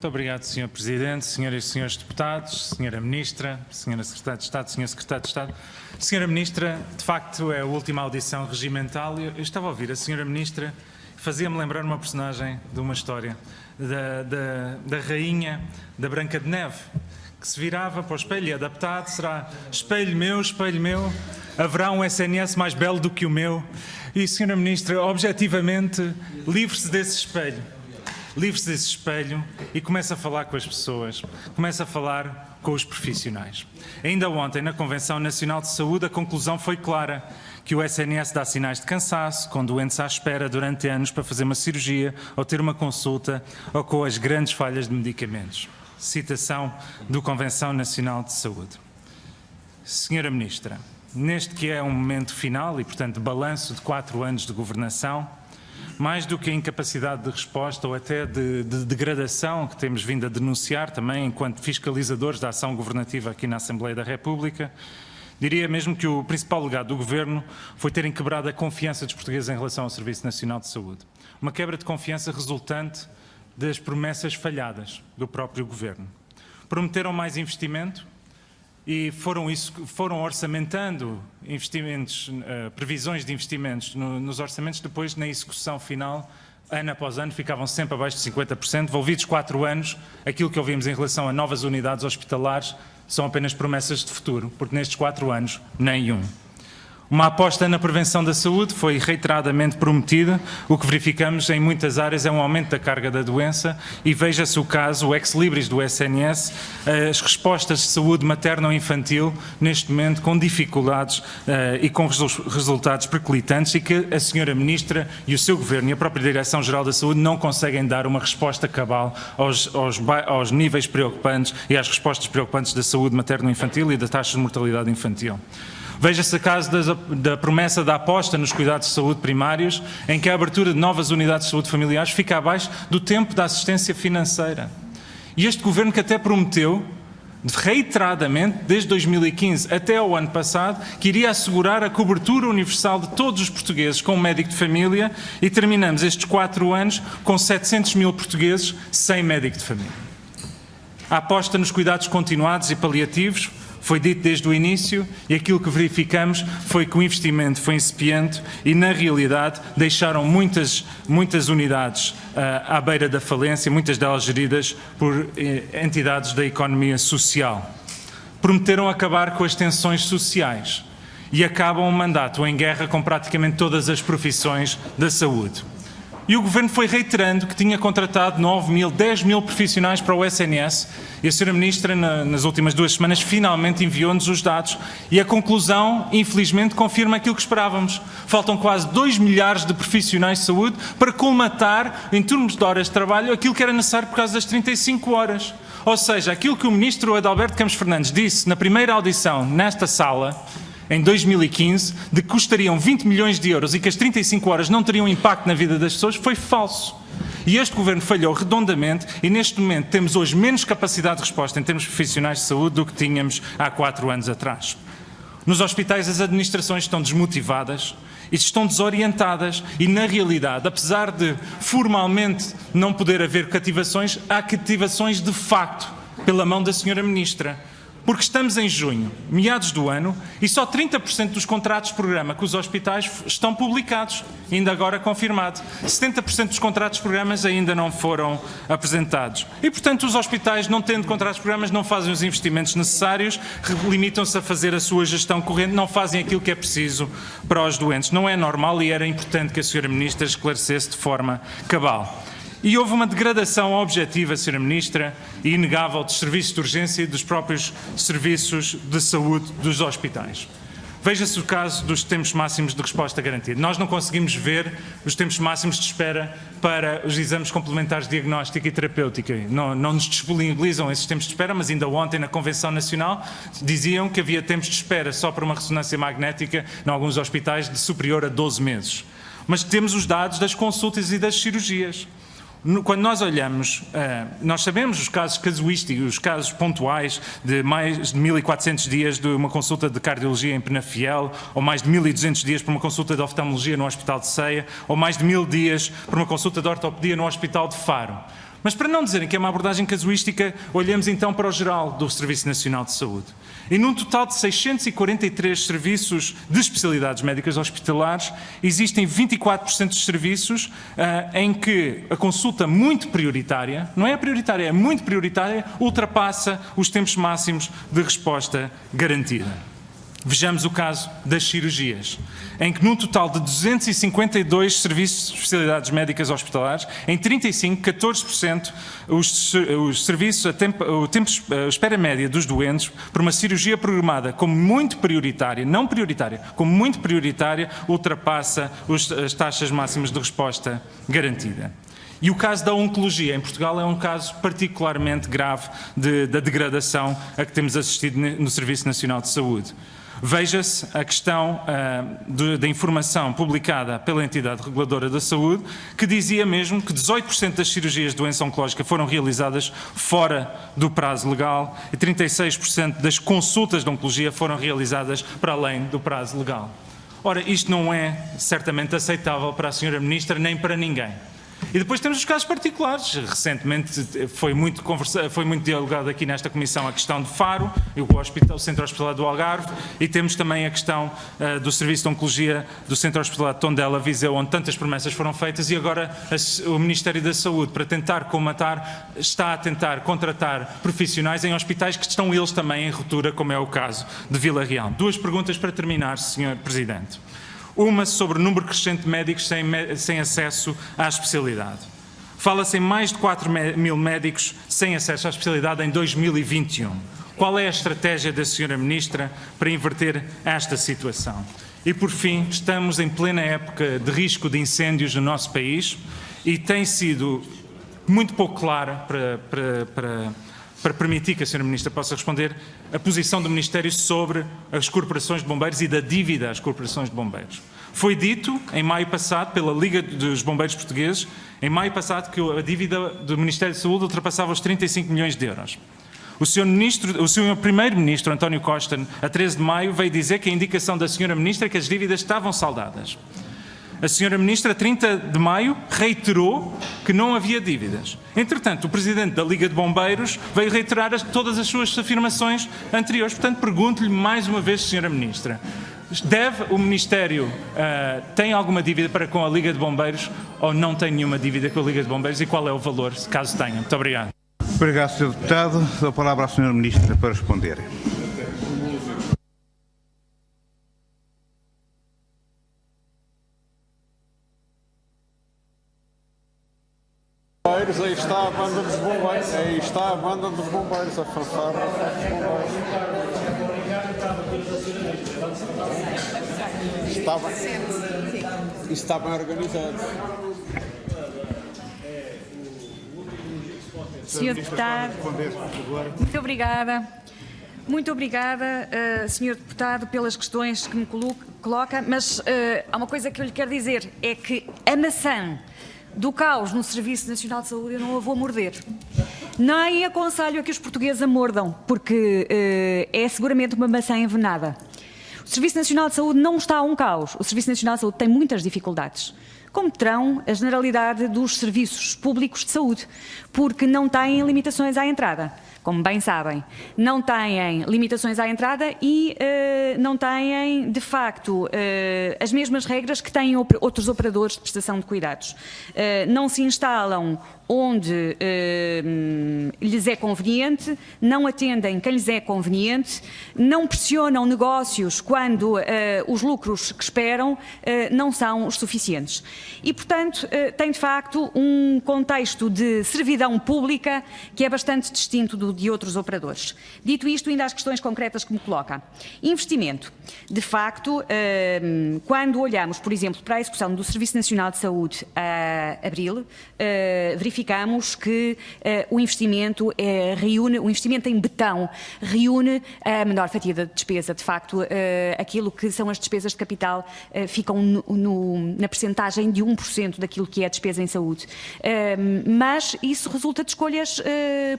Muito obrigado, Sr. Presidente, Senhoras e Senhores Deputados, Sra. Ministra, Sra. Secretária de Estado, Sr. Secretário de Estado. Sra. Ministra, de facto é a última audição regimental. Eu estava a ouvir a Sra. Ministra, fazia-me lembrar uma personagem de uma história, da rainha da Branca de Neve, que se virava para o espelho e adaptado será espelho meu, haverá um SNS mais belo do que o meu. E, Sra. Ministra, objetivamente, livre-se desse espelho. Livre-se desse espelho e começa a falar com as pessoas, começa a falar com os profissionais. Ainda ontem, na Convenção Nacional de Saúde, a conclusão foi clara, que o SNS dá sinais de cansaço, com doentes à espera durante anos para fazer uma cirurgia ou ter uma consulta, ou com as grandes falhas de medicamentos. Citação do Convenção Nacional de Saúde. Senhora Ministra, neste que é um momento final e, portanto, balanço de 4 anos de governação, mais do que a incapacidade de resposta ou até de degradação que temos vindo a denunciar também enquanto fiscalizadores da ação governativa aqui na Assembleia da República, diria mesmo que o principal legado do Governo foi terem quebrado a confiança dos portugueses em relação ao Serviço Nacional de Saúde. Uma quebra de confiança resultante das promessas falhadas do próprio Governo. Prometeram mais investimento e foram orçamentando investimentos, previsões de investimentos nos orçamentos, depois na execução final, ano após ano, ficavam sempre abaixo de 50%. Devolvidos 4 anos, aquilo que ouvimos em relação a novas unidades hospitalares são apenas promessas de futuro, porque nestes 4 anos, nenhum. Uma aposta na prevenção da saúde foi reiteradamente prometida. O que verificamos em muitas áreas é um aumento da carga da doença e veja-se o caso, o ex-libris do SNS, as respostas de saúde materno-infantil, neste momento com dificuldades e com resultados periclitantes, e que a Senhora Ministra e o seu Governo e a própria Direção-Geral da Saúde não conseguem dar uma resposta cabal aos níveis preocupantes e às respostas preocupantes da saúde materno-infantil e da taxa de mortalidade infantil. Veja-se o caso da promessa da aposta nos cuidados de saúde primários, em que a abertura de novas unidades de saúde familiares fica abaixo do tempo da assistência financeira. E este Governo, que até prometeu, reiteradamente, desde 2015 até ao ano passado, que iria assegurar a cobertura universal de todos os portugueses com um médico de família, e terminamos estes 4 anos com 700 mil portugueses sem médico de família. A aposta nos cuidados continuados e paliativos foi dito desde o início, e aquilo que verificamos foi que o investimento foi incipiente e, na realidade, deixaram muitas unidades à beira da falência, muitas delas geridas por entidades da economia social. Prometeram acabar com as tensões sociais e acabam o mandato em guerra com praticamente todas as profissões da saúde. E o Governo foi reiterando que tinha contratado 9 mil, 10 mil profissionais para o SNS, e a Sra. Ministra, nas últimas 2 semanas, finalmente enviou-nos os dados, e a conclusão, infelizmente, confirma aquilo que esperávamos. Faltam quase 2 milhares de profissionais de saúde para colmatar, em termos de horas de trabalho, aquilo que era necessário por causa das 35 horas. Ou seja, aquilo que o Ministro Adalberto Campos Fernandes disse na primeira audição nesta sala, em 2015, de que custariam 20 milhões de euros e que as 35 horas não teriam impacto na vida das pessoas, foi falso. E este Governo falhou redondamente, e neste momento temos hoje menos capacidade de resposta em termos profissionais de saúde do que tínhamos há 4 anos atrás. Nos hospitais as administrações estão desmotivadas e estão desorientadas, e na realidade, apesar de formalmente não poder haver cativações, há cativações de facto pela mão da Senhora Ministra. Porque estamos em junho, meados do ano, e só 30% dos contratos de programa com os hospitais estão publicados, ainda agora confirmado. 70% dos contratos de programas ainda não foram apresentados. E, portanto, os hospitais, não tendo contratos de programas, não fazem os investimentos necessários, limitam-se a fazer a sua gestão corrente, não fazem aquilo que é preciso para os doentes. Não é normal, e era importante que a Sra. Ministra esclarecesse de forma cabal. E houve uma degradação objetiva, Sra. Ministra, e inegável dos serviços de urgência e dos próprios serviços de saúde dos hospitais. Veja-se o caso dos tempos máximos de resposta garantida. Nós não conseguimos ver os tempos máximos de espera para os exames complementares de diagnóstica e terapêutica. Não nos disponibilizam esses tempos de espera, mas ainda ontem na Convenção Nacional diziam que havia tempos de espera só para uma ressonância magnética em alguns hospitais de superior a 12 meses. Mas temos os dados das consultas e das cirurgias. Quando nós olhamos, nós sabemos os casos casuísticos, os casos pontuais de mais de 1.400 dias de uma consulta de cardiologia em Penafiel, ou mais de 1.200 dias para uma consulta de oftalmologia no Hospital de Ceia, ou mais de 1.000 dias para uma consulta de ortopedia no Hospital de Faro. Mas para não dizerem que é uma abordagem casuística, olhemos então para o geral do Serviço Nacional de Saúde. E num total de 643 serviços de especialidades médicas hospitalares, existem 24% dos serviços em que a consulta muito prioritária, não é prioritária, é muito prioritária, ultrapassa os tempos máximos de resposta garantida. Vejamos o caso das cirurgias, em que num total de 252 serviços de especialidades médicas hospitalares, em 35, 14%, os serviços, a espera média dos doentes por uma cirurgia programada como muito prioritária, não prioritária, como muito prioritária, ultrapassa as taxas máximas de resposta garantida. E o caso da oncologia em Portugal é um caso particularmente grave da degradação a que temos assistido no Serviço Nacional de Saúde. Veja-se a questão da informação publicada pela entidade reguladora da saúde, que dizia mesmo que 18% das cirurgias de doença oncológica foram realizadas fora do prazo legal e 36% das consultas de oncologia foram realizadas para além do prazo legal. Ora, isto não é certamente aceitável para a Sra. Ministra nem para ninguém. E depois temos os casos particulares. Recentemente foi muito dialogado aqui nesta Comissão a questão de Faro, o Centro Hospitalar do Algarve, e temos também a questão do Serviço de Oncologia do Centro Hospitalar de Tondela, Viseu, onde tantas promessas foram feitas, e agora o Ministério da Saúde, para tentar colmatar, está a tentar contratar profissionais em hospitais que estão eles também em ruptura, como é o caso de Vila Real. Duas perguntas para terminar, Sr. Presidente. Uma sobre o número crescente de médicos sem acesso à especialidade. Fala-se em mais de 4.000 médicos sem acesso à especialidade em 2021. Qual é a estratégia da Sra. Ministra para inverter esta situação? E, por fim, estamos em plena época de risco de incêndios no nosso país e tem sido muito pouco clara para permitir que a Sra. Ministra possa responder a posição do Ministério sobre as corporações de bombeiros e da dívida às corporações de bombeiros. Foi dito, em maio passado, pela Liga dos Bombeiros Portugueses, em maio passado, que a dívida do Ministério da Saúde ultrapassava os 35 milhões de euros. O Sr. Primeiro-Ministro, António Costa, a 13 de maio, veio dizer que a indicação da Sra. Ministra é que as dívidas estavam saldadas. A Sra. Ministra, a 30 de maio, reiterou que não havia dívidas. Entretanto, o Presidente da Liga de Bombeiros veio reiterar todas as suas afirmações anteriores. Portanto, pergunto-lhe mais uma vez, Sra. Ministra, o Ministério tem alguma dívida para com a Liga de Bombeiros ou não tem nenhuma dívida com a Liga de Bombeiros, e qual é o valor, caso tenha? Muito obrigado. Obrigado, Sr. Deputado. Dou a palavra à Sra. Ministra para responder. Aí está a banda dos bombeiros, aí está a banda dos bombeiros, a fanfarra dos bombeiros. Está bem organizado. Sr. Deputado, muito obrigada. Muito obrigada, Sr. Deputado, pelas questões que me coloca, mas há uma coisa que eu lhe quero dizer, é que a maçã do caos no Serviço Nacional de Saúde eu não a vou morder. Nem aconselho a que os portugueses a mordam, porque é seguramente uma maçã envenenada. O Serviço Nacional de Saúde não está a um caos. O Serviço Nacional de Saúde tem muitas dificuldades, como terão a generalidade dos serviços públicos de saúde, porque não têm limitações à entrada. Como bem sabem, não têm limitações à entrada e não têm, de facto, as mesmas regras que têm outros operadores de prestação de cuidados. Não se instalam onde lhes é conveniente, não atendem quem lhes é conveniente, não pressionam negócios quando os lucros que esperam não são os suficientes. E, portanto, tem de facto um contexto de servidão pública que é bastante distinto de outros operadores. Dito isto, ainda às questões concretas que me coloca. Investimento. De facto, quando olhamos, por exemplo, para a execução do Serviço Nacional de Saúde a abril, verificamos que o investimento o investimento em betão reúne a menor fatia da despesa. De facto, aquilo que são as despesas de capital ficam na percentagem de 1% daquilo que é a despesa em saúde. Mas isso resulta de escolhas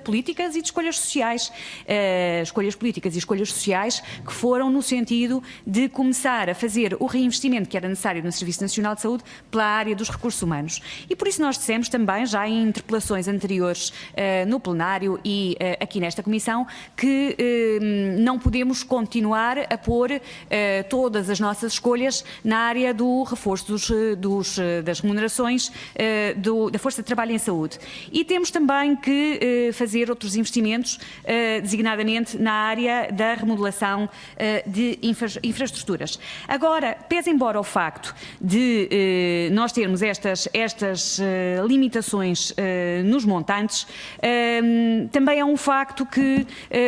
políticas e de escolhas sociais. Escolhas políticas e escolhas sociais que foram no sentido de começar a fazer o reinvestimento que era necessário no Serviço Nacional de Saúde pela área dos recursos humanos. E por isso nós dissemos também, já em interpelações anteriores no plenário e aqui nesta comissão, que não podemos continuar a pôr todas as nossas escolhas na área do reforço das remunerações da força de trabalho em saúde. E temos também que fazer outros investimentos, designadamente na área da remodelação de infraestruturas. Agora, pese embora o facto de nós termos estas limitações nos montantes, também é um facto que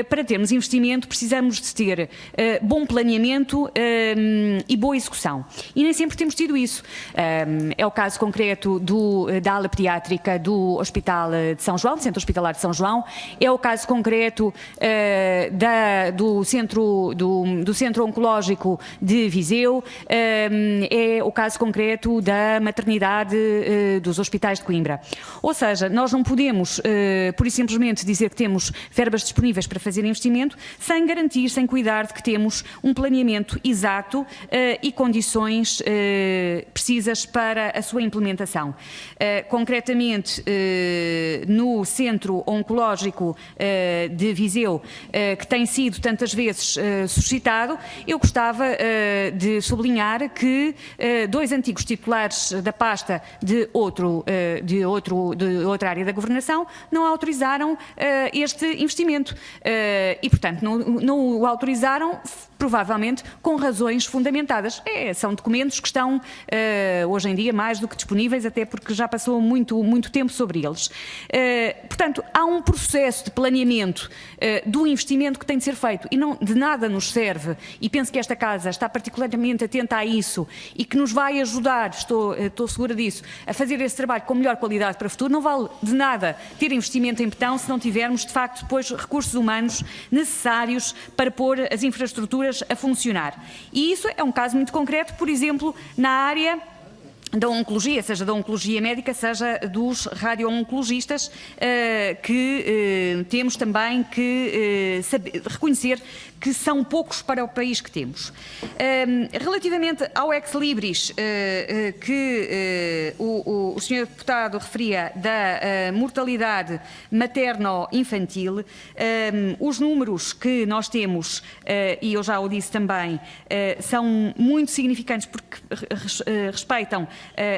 para termos investimento precisamos de ter bom planeamento e boa execução. E nem sempre temos tido isso. É o caso concreto da ala pediátrica do Hospital de São João, do Centro Hospitalar de São João, é o caso concreto do Centro Oncológico de Viseu, é o caso concreto da maternidade dos hospitais de Coimbra. Ou seja, nós não podemos, pura e simplesmente, dizer que temos verbas disponíveis para fazer investimento sem garantir, sem cuidar de que temos um planeamento exato e condições precisas para a sua implementação. Concretamente, no Centro Oncológico de Viseu, que tem sido tantas vezes suscitado, eu gostava de sublinhar que dois antigos titulares da pasta de outra área da governação não autorizaram este investimento e, portanto, não o autorizaram provavelmente com razões fundamentadas. São documentos que estão hoje em dia mais do que disponíveis, até porque já passou muito tempo sobre eles. Portanto, há um processo de planeamento do investimento que tem de ser feito e de nada nos serve, e penso que esta Casa está particularmente atenta a isso e que nos vai ajudar, estou segura disso, a fazer esse trabalho com melhor qualidade para o futuro. Não vale de nada ter investimento em betão se não tivermos, de facto, depois recursos humanos necessários para pôr as infraestruturas a funcionar. E isso é um caso muito concreto, por exemplo, na área da oncologia, seja da oncologia médica, seja dos radio-oncologistas, que temos também que reconhecer que são poucos para o país que temos. Relativamente ao ex-libris que o Sr. Deputado referia da mortalidade materno-infantil, os números que nós temos, e eu já o disse também, são muito significantes porque respeitam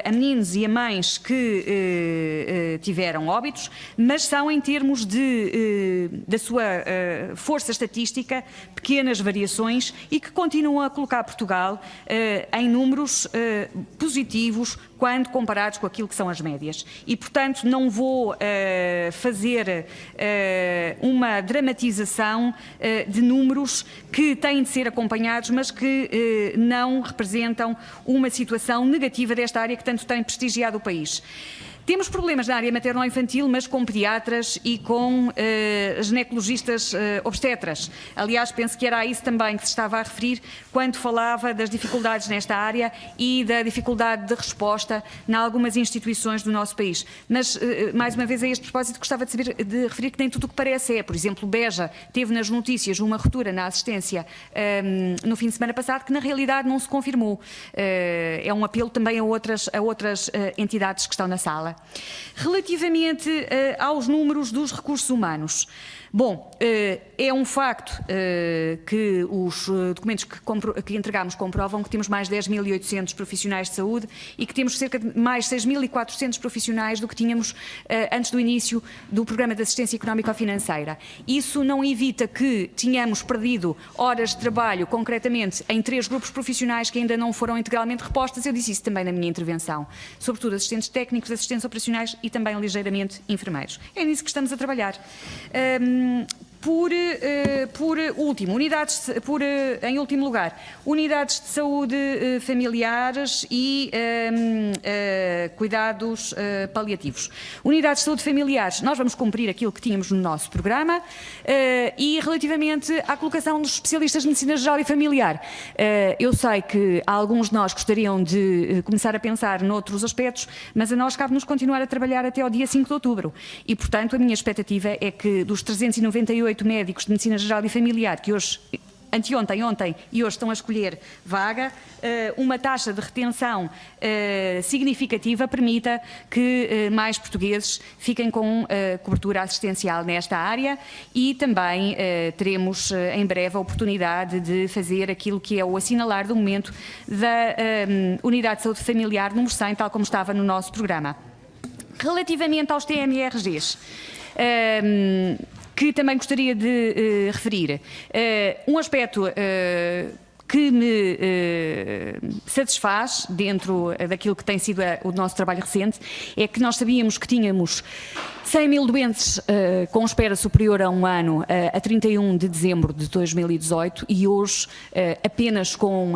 a meninos e a mães que tiveram óbitos, mas são, em termos da sua força estatística, pequenas variações e que continuam a colocar Portugal em números positivos quando comparados com aquilo que são as médias. E, portanto, não vou fazer uma dramatização de números que têm de ser acompanhados, mas que não representam uma situação negativa desta área que tanto tem prestigiado o país. Temos problemas na área materno-infantil, mas com pediatras e com ginecologistas obstetras. Aliás, penso que era a isso também que se estava a referir quando falava das dificuldades nesta área e da dificuldade de resposta em algumas instituições do nosso país. Mas, mais uma vez, a este propósito, gostava de referir que nem tudo o que parece é. Por exemplo, Beja teve nas notícias uma ruptura na assistência no fim de semana passado que, na realidade, não se confirmou. É um apelo também a outras entidades que estão na sala. Relativamente aos números dos recursos humanos, bom, é um facto que os documentos que entregámos comprovam que temos mais 10.800 profissionais de saúde e que temos cerca de mais 6.400 profissionais do que tínhamos antes do início do Programa de Assistência Económico-Financeira. Isso não evita que tenhamos perdido horas de trabalho, concretamente em 3 grupos profissionais que ainda não foram integralmente repostas. Eu disse isso também na minha intervenção, sobretudo assistentes técnicos, assistentes operacionais e também ligeiramente enfermeiros. É nisso que estamos a trabalhar. Em último lugar, unidades de saúde familiares e cuidados paliativos. Unidades de saúde familiares, nós vamos cumprir aquilo que tínhamos no nosso programa e relativamente à colocação dos especialistas de medicina geral e familiar, eu sei que alguns de nós gostariam de começar a pensar noutros aspectos, mas a nós cabe-nos continuar a trabalhar até ao dia 5 de outubro e, portanto, a minha expectativa é que dos 398 médicos de medicina geral e familiar que hoje anteontem, ontem e hoje estão a escolher vaga, uma taxa de retenção significativa permita que mais portugueses fiquem com cobertura assistencial nesta área e também teremos em breve a oportunidade de fazer aquilo que é o assinalar do momento da Unidade de Saúde Familiar número 100, tal como estava no nosso programa. Relativamente aos TMRGs, que também gostaria de referir, um aspecto que me satisfaz dentro daquilo que tem sido o nosso trabalho recente é que nós sabíamos que tínhamos 100 mil doentes com espera superior a um ano a 31 de dezembro de 2018 e hoje, apenas com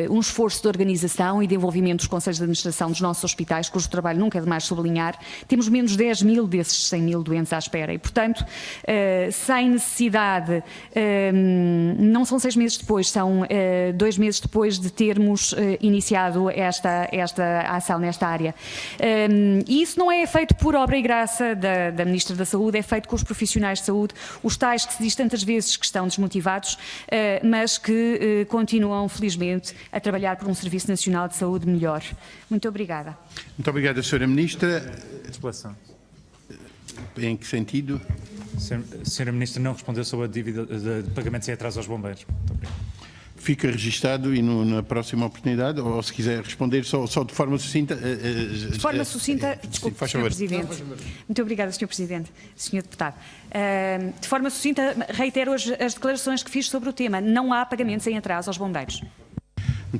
um esforço de organização e de envolvimento dos conselhos de administração dos nossos hospitais, cujo trabalho nunca é demais sublinhar, temos menos 10 mil desses 100 mil doentes à espera e, portanto, sem necessidade, não são 6 meses depois, são 2 meses depois de termos iniciado esta ação nesta área. E isso não é feito por obra e graça da Ministra da Saúde, é feito com os profissionais de saúde, os tais que se diz tantas vezes que estão desmotivados, mas que continuam, felizmente, a trabalhar por um Serviço Nacional de Saúde melhor. Muito obrigada. Muito obrigado, Sra. Ministra. Interpelação. Em que sentido? Senhora Ministra não respondeu sobre a dívida de pagamentos em atraso aos bombeiros. Muito obrigado. Fica registado e na próxima oportunidade, ou se quiser responder só de forma sucinta. De forma sucinta, desculpe, faz Sr. favor. Presidente. Muito obrigada, Sr. Presidente, Sr. Deputado. De forma sucinta, reitero as declarações que fiz sobre o tema. Não há pagamentos em atraso aos bombeiros.